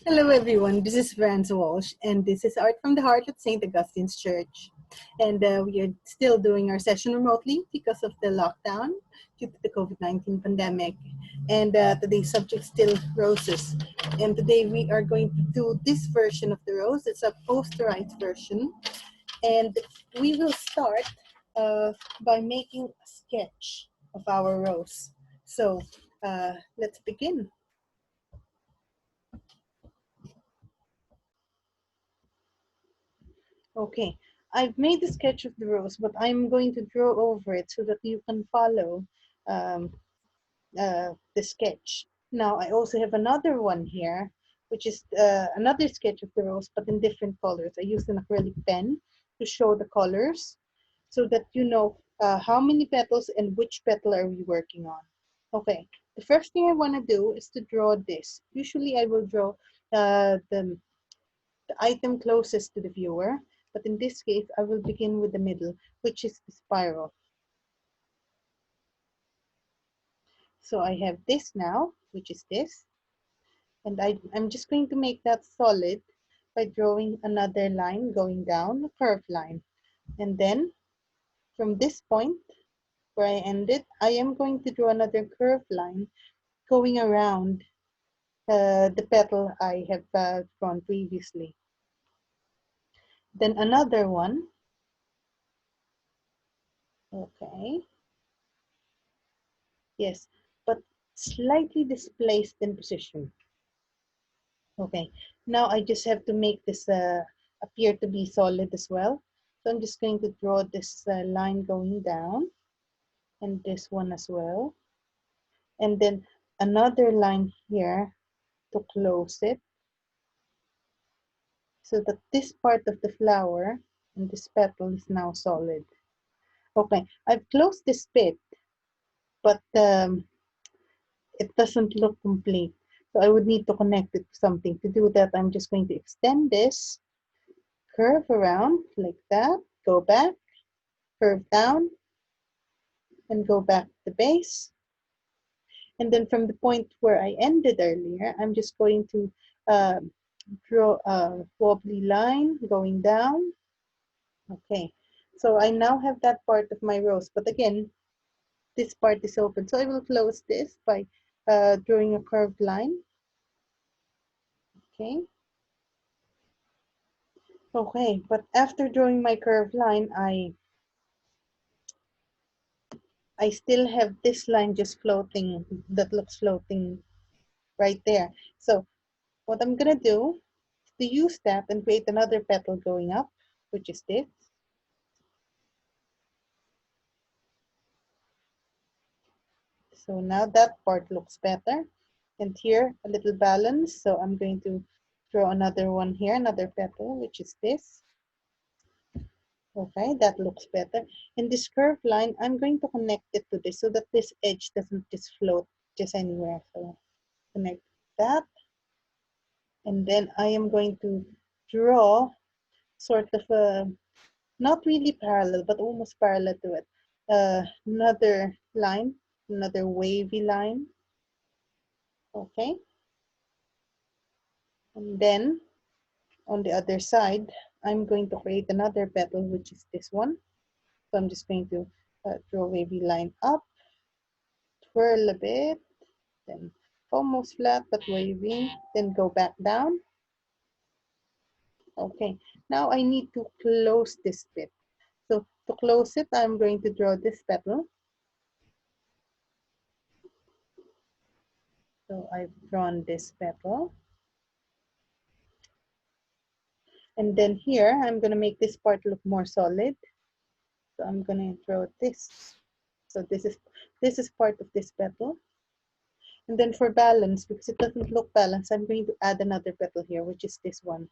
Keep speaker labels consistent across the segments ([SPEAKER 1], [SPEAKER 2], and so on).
[SPEAKER 1] Hello everyone, this is Esperanza Walsh and this is Art from the Heart at St. Augustine's Church. And we are still doing our session remotely because of the lockdown due to the COVID-19 pandemic. And today's subject still roses. And today we are going to do this version of the rose. It's a posterized version. And we will start by making a sketch of our rose. So let's begin. Okay, I've made the sketch of the rose, but I'm going to draw over it so that you can follow um, the sketch. Now, I also have another one here, which is another sketch of the rose, but in different colors. I used an acrylic pen to show the colors so that you know how many petals and which petal are we working on. Okay, the first thing I want to do is to draw this. Usually I will draw the item closest to the viewer, but in this case, I will begin with the middle, which is the spiral. So I have this now, which is this, and I'm just going to make that solid by drawing another line going down, a curved line. And then from this point where I ended, I am going to draw another curved line going around the petal I have drawn previously. Then another one. Okay. Yes, but slightly displaced in position. Okay, now I just have to make this appear to be solid as well. So I'm just going to draw this line going down and this one as well. And then another line here to close it so that this part of the flower and this petal is now solid. Okay, I've closed this bit, but it doesn't look complete. So I would need to connect it to something. To do that, I'm just going to extend this, curve around like that, go back, curve down, and go back to the base. And then from the point where I ended earlier, I'm just going to draw a wobbly line going down. Okay, so I now have that part of my rose, but again, this part is open. So I will close this by drawing a curved line. Okay. Okay, but after drawing my curved line, I still have this line just floating, that looks floating right there. So what I'm gonna do is to use that and create another petal going up, which is this. So now that part looks better. And here, a little balance. So I'm going to draw another one here, another petal, which is this. Okay, that looks better. In this curved line, I'm going to connect it to this so that this edge doesn't just float just anywhere. So connect that. And then I am going to draw sort of a, not really parallel, but almost parallel to it. Another line, another wavy line. Okay. And then on the other side, I'm going to create another petal, which is this one. So I'm just going to draw a wavy line up, twirl a bit, then almost flat but wavy, then go back down. Okay, now I need to close this bit. So to close it, I'm going to draw this petal. So I've drawn this petal. And then here, I'm going to make this part look more solid. So I'm going to draw this. So this is part of this petal. And then for balance, because it doesn't look balanced, I'm going to add another petal here, which is this one.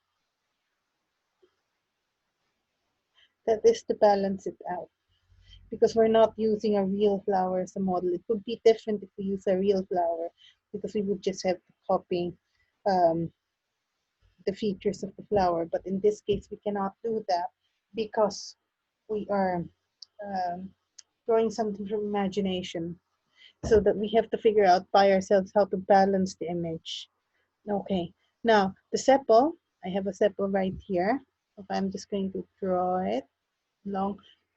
[SPEAKER 1] That is to balance it out. Because we're not using a real flower as a model. It would be different if we use a real flower, because we would just have to copy the features of the flower. But in this case, we cannot do that because we are drawing something from imagination. So that we have to figure out by ourselves how to balance the image. Okay, Now, the sepal, I have a sepal right here. Okay, I'm just going to draw it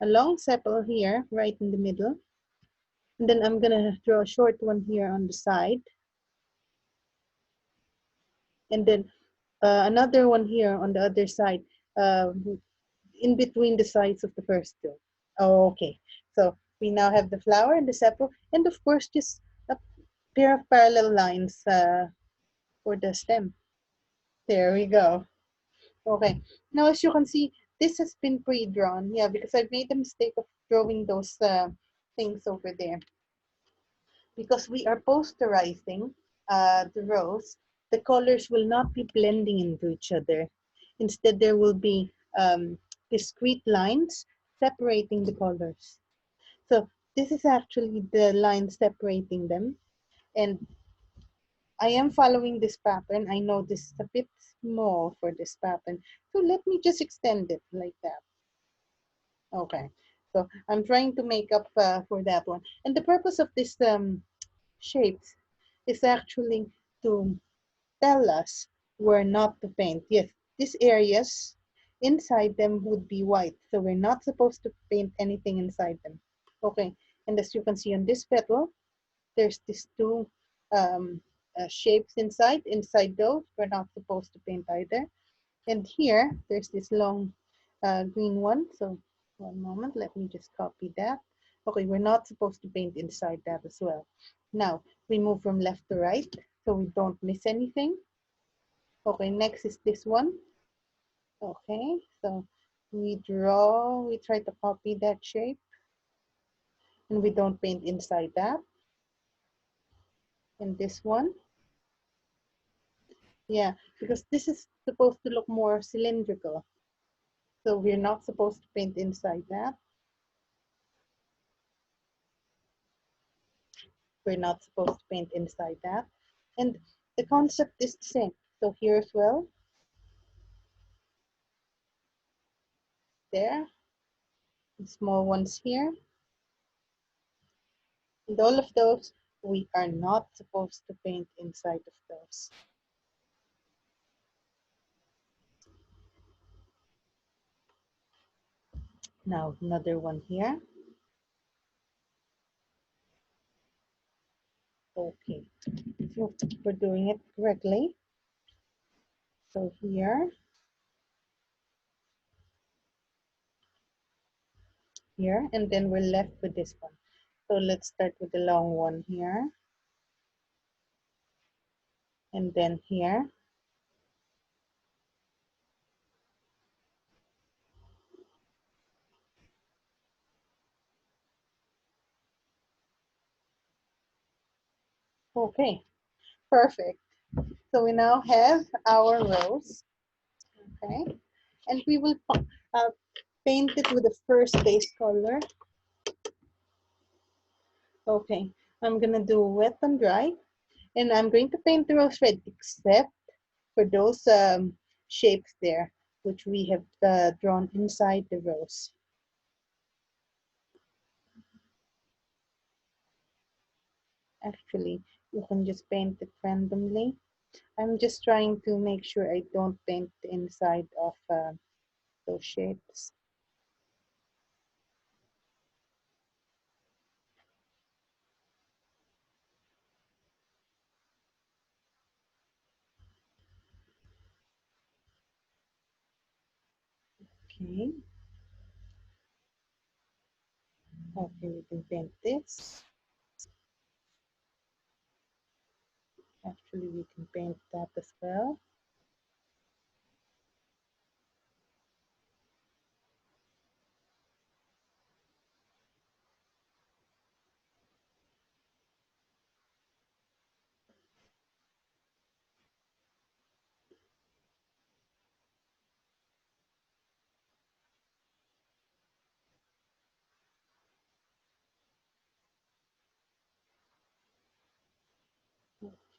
[SPEAKER 1] a long sepal here, right in the middle. And then I'm gonna draw a short one here on the side. And then another one here on the other side, uh, in between the sides of the first two. Oh, okay, so we now have the flower and the sepal, and of course, just a pair of parallel lines for the stem. There we go. Okay, now as you can see, this has been pre-drawn. Yeah, because I've made the mistake of drawing those things over there. Because we are posterizing the rows, the colors will not be blending into each other. Instead, there will be discrete lines separating the colors. So this is actually the line separating them. And I am following this pattern. I know this is a bit small for this pattern. So let me just extend it like that. Okay. So I'm trying to make up for that one. And the purpose of this shapes is actually to tell us where not to paint. Yes, these areas inside them would be white. So we're not supposed to paint anything inside them. Okay. And as you can see on this petal, there's these two um, shapes inside. Inside those, we're not supposed to paint either. And here, there's this long green one. So one moment, let me just copy that. Okay, we're not supposed to paint inside that as well. Now, we move from left to right so we don't miss anything. Okay, next is this one. Okay, so we try to copy that shape and we don't paint inside that. And this one, yeah, because this is supposed to look more cylindrical. So we're not supposed to paint inside that. We're not supposed to paint inside that. And the concept is the same. So here as well, there, the small ones here. And all of those, we are not supposed to paint inside of those. Now, another one here. Okay, so we're doing it correctly. So here, and then we're left with this one. So let's start with the long one here. And then here. Okay, perfect. So we now have our rows. Okay, and we will uh, paint it with the first base color. Okay, I'm gonna do wet and dry, and I'm going to paint the rose red except for those shapes there, which we have drawn inside the rose. Actually, you can just paint it randomly. I'm just trying to make sure I don't paint the inside of those shapes. Okay. Okay, we can paint this. Actually, we can paint that as well.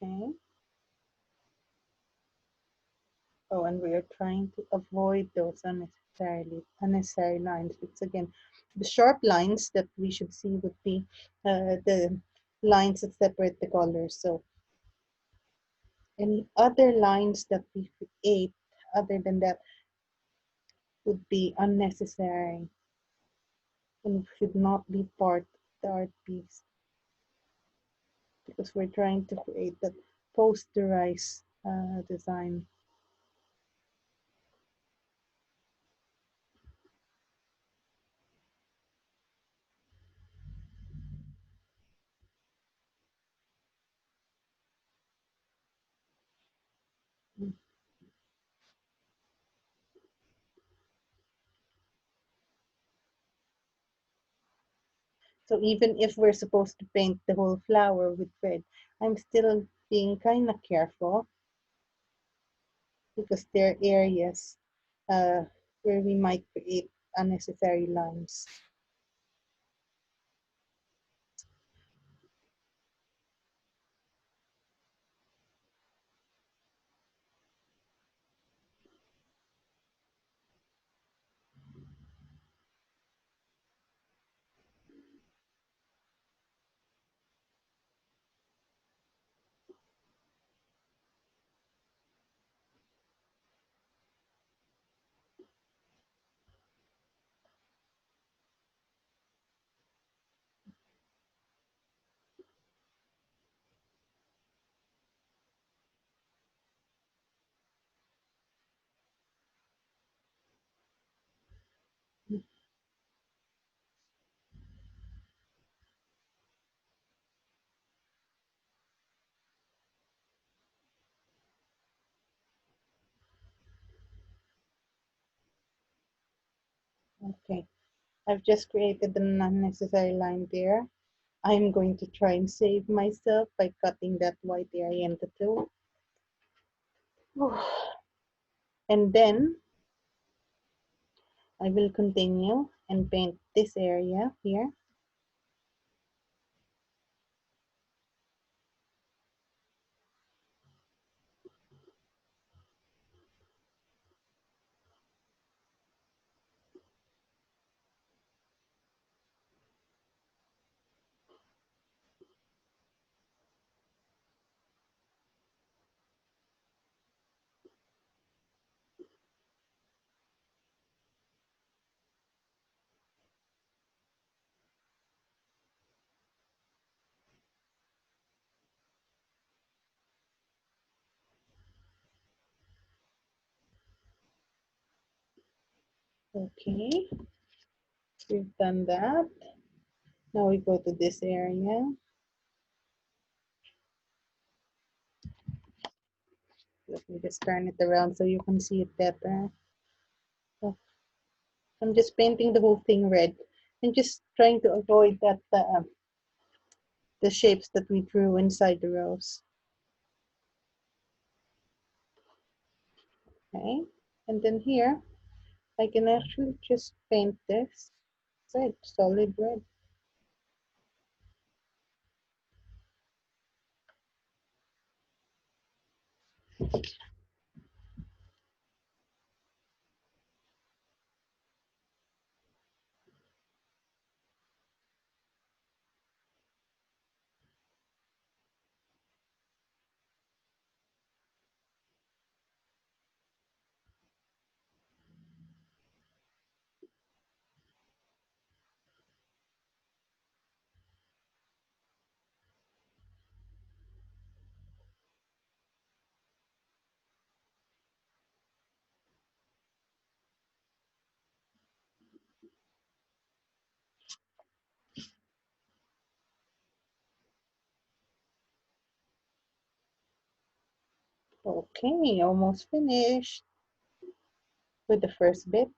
[SPEAKER 1] Okay. Oh, and we are trying to avoid those unnecessary lines. Because again, the sharp lines that we should see would be the lines that separate the colors. So And other lines that we create other than that would be unnecessary and should not be part of the art piece, because we're trying to create that posterized design. So even if we're supposed to paint the whole flower with red, I'm still being kind of careful because there are areas uh, where we might create unnecessary lines. Okay, I've just created an unnecessary line there. I'm going to try and save myself by cutting that white area into two. And then I will continue and paint this area here. Okay, we've done that. Now we go to this area. Let me just turn it around so you can see it better. So I'm just painting the whole thing red and just trying to avoid that the shapes that we drew inside the rose. Okay, and then here I can actually just paint this red, solid red. Okay, almost finished with the first bit.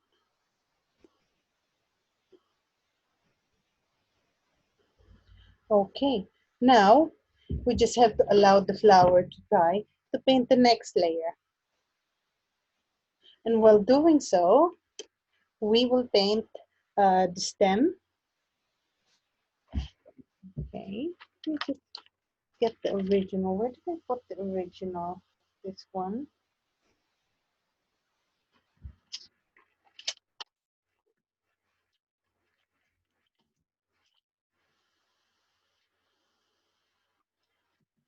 [SPEAKER 1] Okay, now we just have to allow the flower to dry to paint the next layer. And while doing so, we will paint the stem. Okay, let me just get the original. Where did I put the original? This one.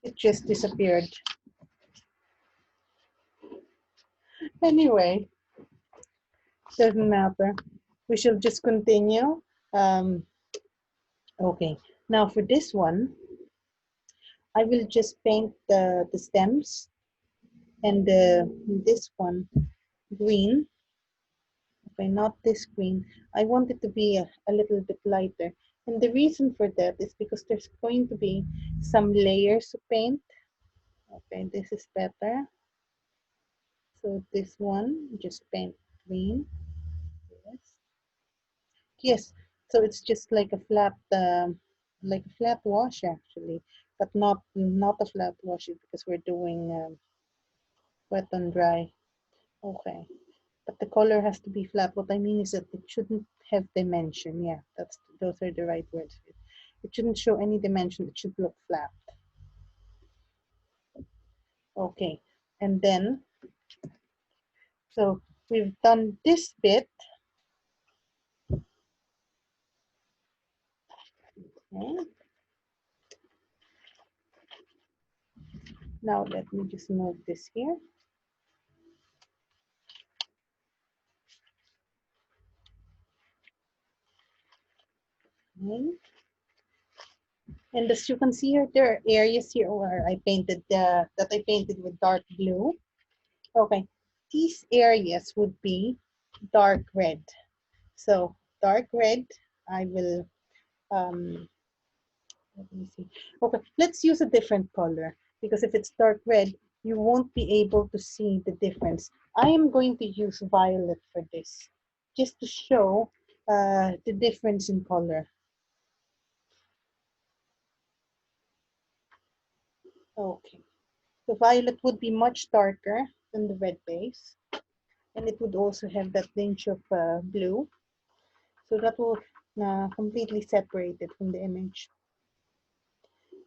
[SPEAKER 1] It just disappeared. Anyway, doesn't matter. We shall just continue. Okay, now for this one, I will just paint the stems and this one green. Okay, not this green. I want it to be a little bit lighter. And the reason for that is because there's going to be some layers of paint. Okay, this is better. So this one, just paint green. Yes. Yes. So it's just like a flat wash actually, but not a flat wash because we're doing wet and dry. Okay. But the color has to be flat. What I mean is that it shouldn't have dimension. Yeah, those are the right words. It shouldn't show any dimension. It should look flat. Okay, and then so we've done this bit. Okay. Now let me just move this here. Okay. And as you can see here, there are areas here where I painted that I painted with dark blue. Okay, these areas would be dark red. So dark red, I will let me see. Okay, let's use a different color because if it's dark red, you won't be able to see the difference. I am going to use violet for this, just to show the difference in color. Okay, the violet would be much darker than the red base, and it would also have that tinge of blue. So that will completely separate it from the image.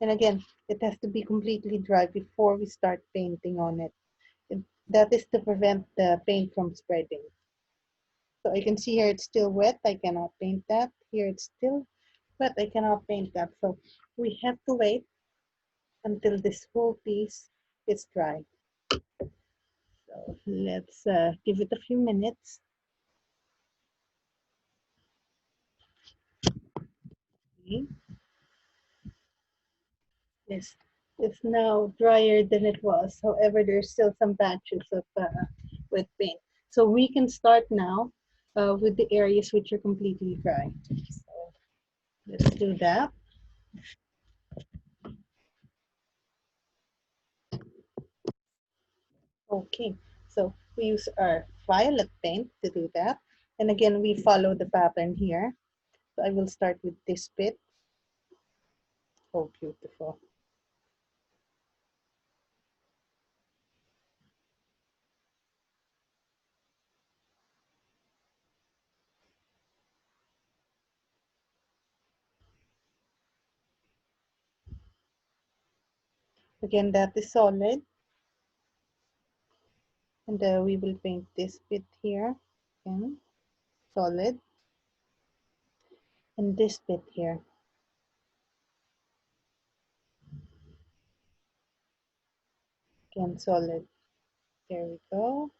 [SPEAKER 1] And again, it has to be completely dry before we start painting on it. That is to prevent the paint from spreading. So I can see here it's still wet. I cannot paint that. Here it's still wet. I cannot paint that. So we have to wait until this whole piece is dry. So let's give it a few minutes. Okay. Yes, it's now drier than it was. However, there's still some patches of wet paint. So we can start now with the areas which are completely dry. So let's do that. Okay, so we use our violet paint to do that. And again, we follow the pattern here. So I will start with this bit. Oh, beautiful. Again, that is solid. And we will paint this bit here. Again, solid. And this bit here. Again, solid. There we go.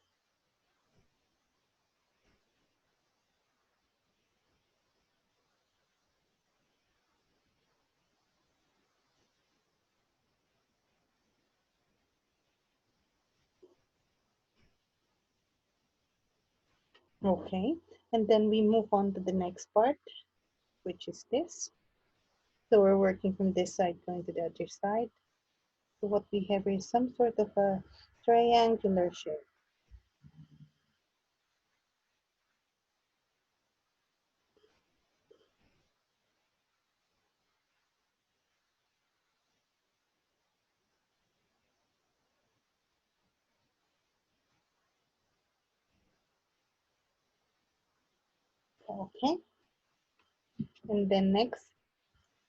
[SPEAKER 1] Okay, and then we move on to the next part, which is this. So we're working from this side going to the other side. So what we have is some sort of a triangular shape. Okay, and then next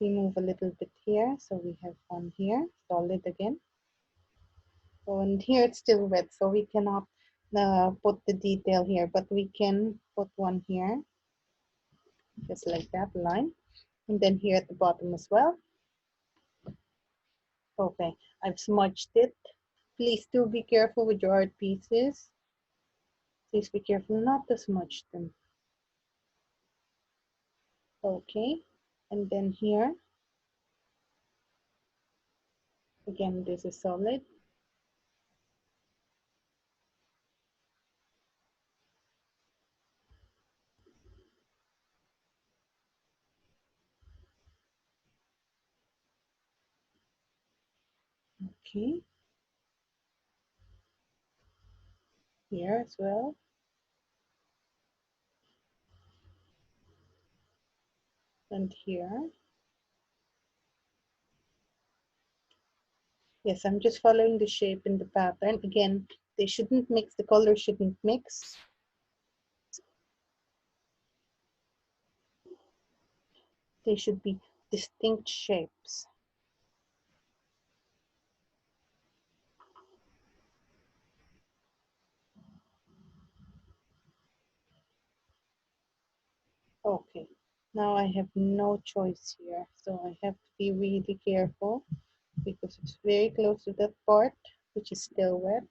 [SPEAKER 1] we move a little bit here. So we have one here, solid again. So and here it's still wet, so we cannot put the detail here, but we can put one here, just like that line. And then here at the bottom as well. Okay, I've smudged it. Please do be careful with your art pieces. Please be careful not to smudge them. Okay, and then here, again, this is solid. Okay, here as well. And here. Yes, I'm just following the shape in the pattern. Again, they shouldn't mix, the colors shouldn't mix. They should be distinct shapes. Okay, now I have no choice here. So I have to be really careful because it's very close to that part, which is still wet.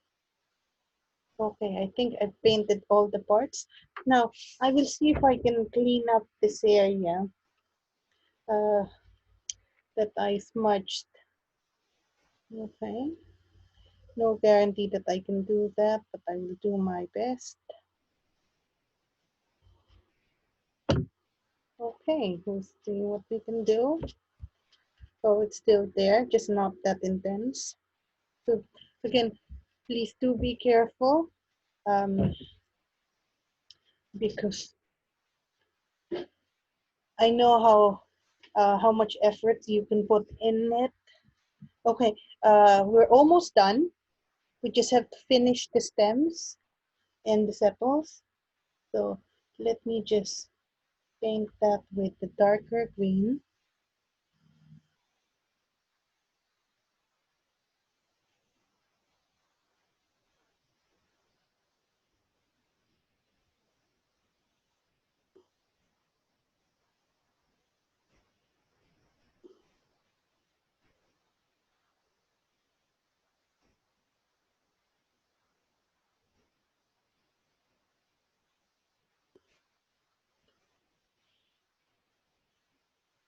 [SPEAKER 1] Okay, I think I've painted all the parts. Now, I will see if I can clean up this area that I smudged. Okay, no guarantee that I can do that, but I will do my best. Okay, we'll see what we can do. Oh, it's still there, just not that intense. So again, please do be careful because I know how much effort you can put in it. Okay, we're almost done. We just have to finish the stems and the sepals. So let me just paint that with the darker green.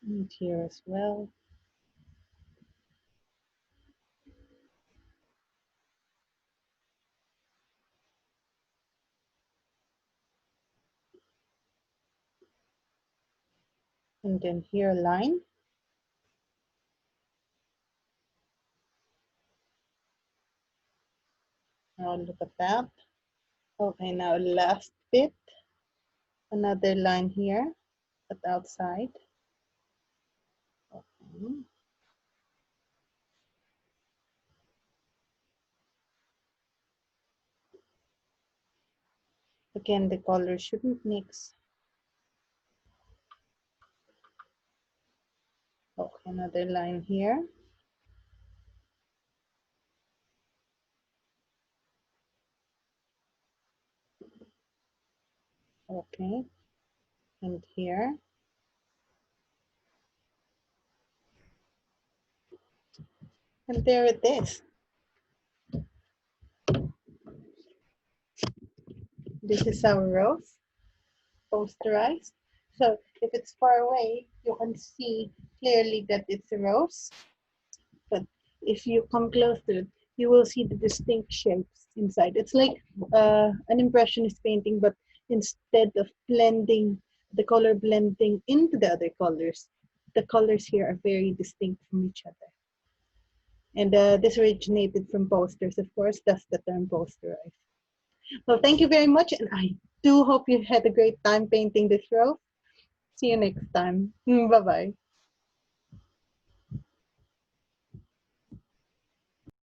[SPEAKER 1] And here as well. And then here a line. Now look at that. Okay, now last bit. Another line here at the outside. Okay. Again, the colors shouldn't mix. Okay, another line here. Okay, and here. And there it is. This is our rose, posterized. So if it's far away, you can see clearly that it's a rose. But if you come close to it, you will see the distinct shapes inside. It's like an impressionist painting, but instead of blending, the color blending into the other colors, the colors here are very distinct from each other. And this originated from posters, of course, that's the term posterized. Well, thank you very much, and I do hope you had a great time painting this rose. See you next time. Bye-bye.